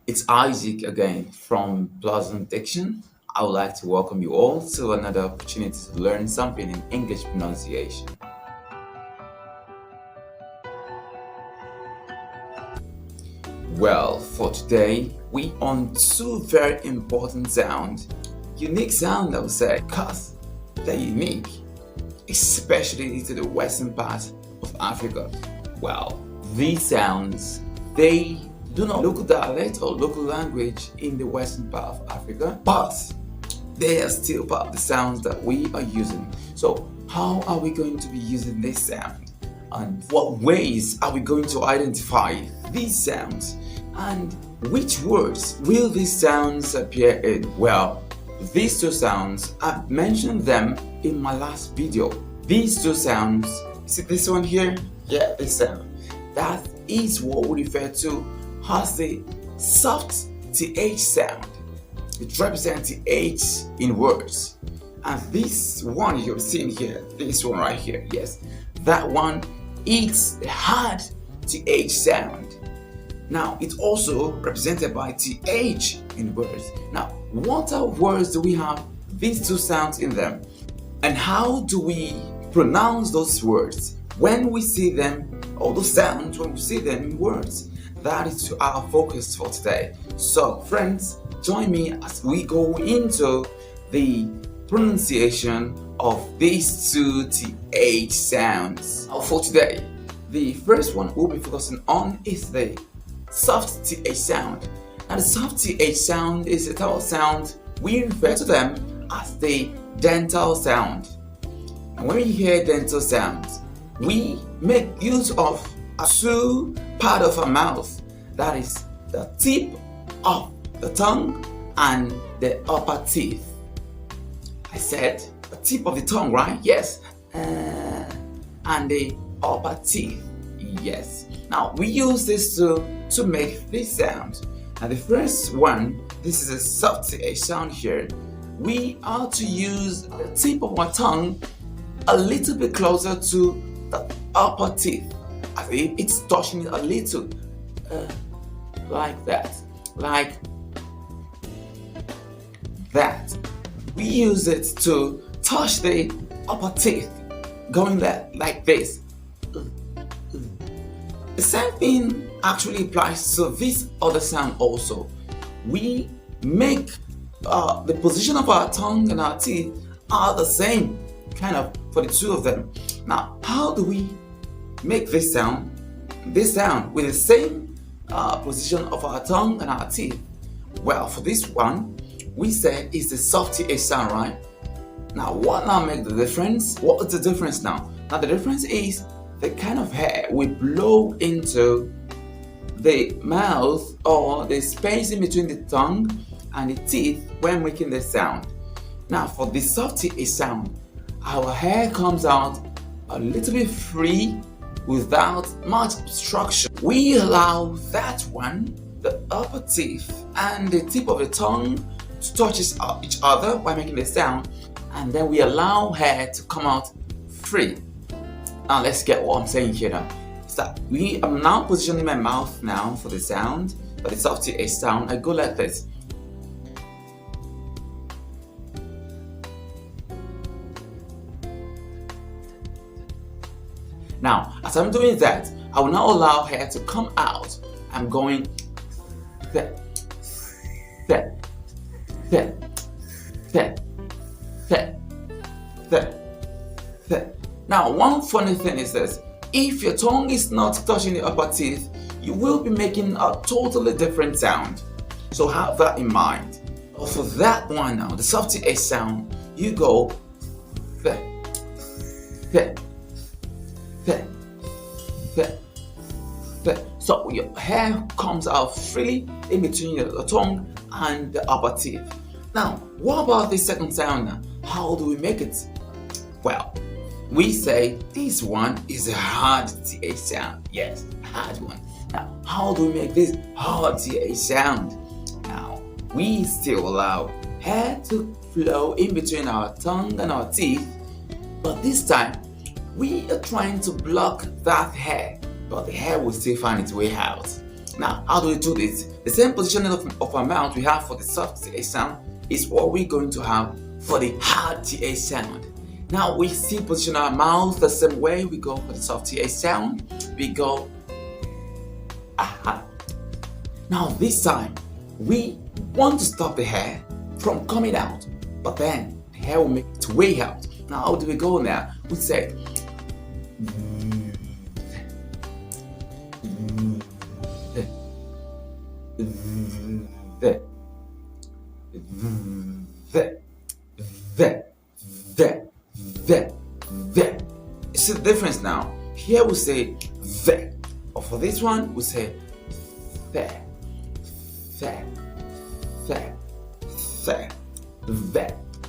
It's Isaac again from Blossom Diction. I would like to welcome you all to another opportunity to learn something in English pronunciation. Well, for today, we on two very important sounds. Unique sound, I would say, because they're unique, especially to the western part of Africa. Well, these sounds, they do not local dialect or local language in the western part of Africa, but they are still part of the sounds that we are using. So how are we going to be using this sound? And what ways are we going to identify these sounds? And which words will these sounds appear in? Well, these two sounds, I've mentioned them in my last video. These two sounds, see this one here? Yeah, this sound. That is what we refer to as the soft TH sound. It represents the H in words. And this one you're seeing here, this one right here, yes, that one is the hard TH sound. Now, it's also represented by TH in words. Now, what are words do we have these two sounds in them? And how do we pronounce those words when we see them, or those sounds when we see them in words? That is our focus for today. So, friends, join me as we go into the pronunciation of these two TH sounds. For today, the first one we'll be focusing on is the soft TH sound. Now, the soft TH sound is a type of sound we refer to them as the dental sound. And when we hear dental sounds, we make use of two part of our mouth, that is the tip of the tongue and the upper teeth. I said the tip of the tongue, right? Yes. And the upper teeth. Yes. Now we use this to make this sound. And the first one, this is a soft TH sound here. We are to use the tip of our tongue a little bit closer to the upper teeth, as if it's touching it a little, like that, like that. We use it to touch the upper teeth, going there like this. The same thing actually applies to this other sound also. We make the position of our tongue and our teeth are the same, kind of, for the two of them. Now, how do we make this sound with the same position of our tongue and our teeth? Well, for this one, we say it's the soft TH sound, right? Now, what now make the difference? What is the difference now? Now, the difference is the kind of air we blow into the mouth, or the space in between the tongue and the teeth when making the sound. Now, for the soft TH sound, our hair comes out a little bit free without much obstruction. We allow that one, the upper teeth and the tip of the tongue, to touch each other while making the sound, and then we allow hair to come out free. Now let's get what I'm saying here now. So I'm now positioning my mouth now for the sound, for the soft TH sound. I go like this. Now, as I'm doing that, I will now allow hair to come out. I'm going that, that, that, that, that, that, that. Now, one funny thing is this: if your tongue is not touching the upper teeth, you will be making a totally different sound. So have that in mind. For that one now, the soft TH sound, you go that, that, that, that, that. So your hair comes out freely in between your tongue and the upper teeth. Now, what about the second sound now? How do we make it? Well, we say this one is a hard TH sound. Yes, hard one. Now, how do we make this hard TH sound? Now, we still allow hair to flow in between our tongue and our teeth, but this time we are trying to block that hair, but the hair will still find its way out. Now, how do we do this? The same positioning of our mouth we have for the soft TH sound is what we're going to have for the hard TH sound. Now, we still position our mouth the same way. We go for the soft TH sound. We go aha. Now, this time, we want to stop the hair from coming out, but then the hair will make its way out. Now, how do we go now? We say the. You see the difference now? Here we say the, but for this one we say the.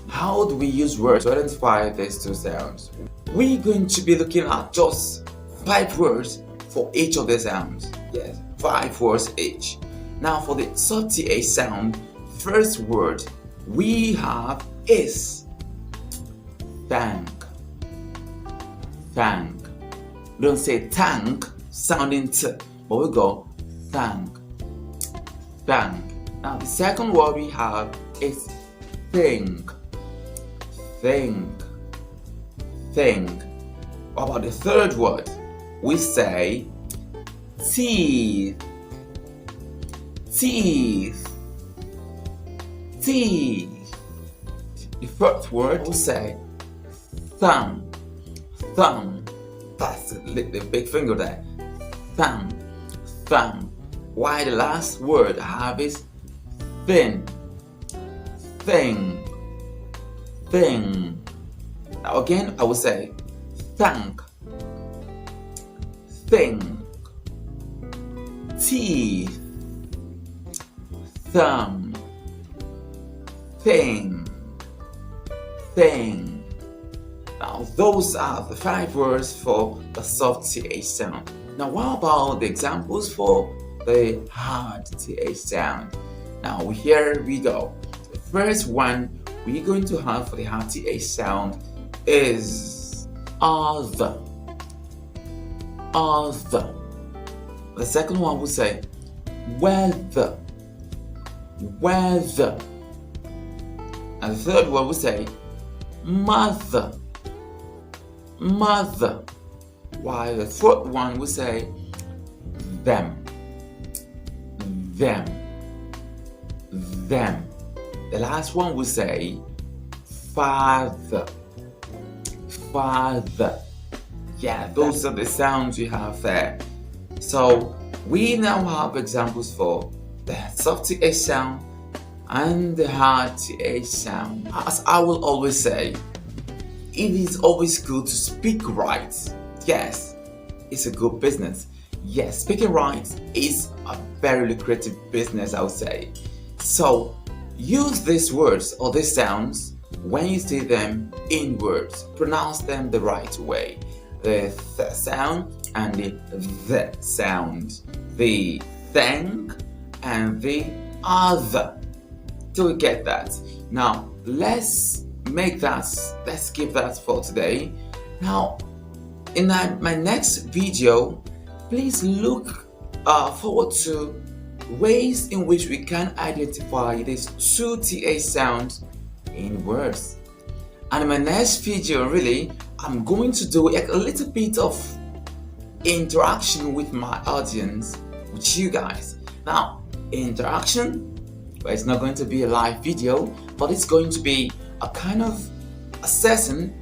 How do we use words to identify these two sounds? We're going to be looking at just 5 words for each of the sounds. Yes, 5 words each. Now for the soft TH sound, first word we have is thank. Thank. We don't say tank sounding t, but we go thank. Thank. Now the second word we have is think. Think. Think. What about the third word? We say teeth. Teeth. Teeth. The fourth word we say thumb. Thumb. That's the big finger there. Thumb. Thumb. Why the last word I have is thin. Thing. Thing. Now again I will say thank. Thing. Teeth. Thumb. Thing. Thing. Now those are the 5 words for the soft TH sound. Now what about the examples for the hard TH sound? Now here we go. The first one we're going to have for the hard TH sound is other. Other. The second one will say weather. Weather. And the third one will say mother. Mother. While the fourth one will say them. Them. Them. The last one will say father. Father. Yeah, those are the sounds you have there. So we now have examples for the soft TH sound and the hard TH sound. As I will always say, it is always good to speak right. Yes, it's a good business. Yes, speaking right is a very lucrative business, I would say. So use these words or these sounds when you say them in words. Pronounce them the right way. The th sound and the sound. The thank and the other. Do we get that? Now let's keep that for today. Now in my next video, please look forward to ways in which we can identify these 2 TH sounds in words. And in my next video, really, I'm going to do a little bit of interaction with my audience, with you guys. Now, interaction, well, it's not going to be a live video, but it's going to be a kind of assessing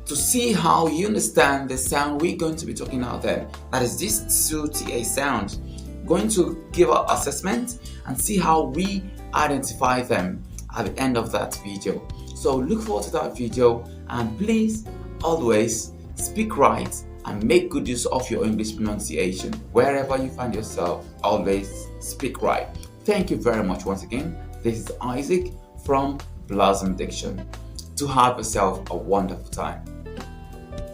to see how you understand the sound we're going to be talking out there. That is this 2 TH sound. Going to give an assessment and see how we identify them at the end of that video. So look forward to that video, and please always speak right and make good use of your English pronunciation. Wherever you find yourself, always speak right. Thank you very much once again. This is Isaac from Blossom Diction. To have yourself a wonderful time.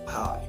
Bye.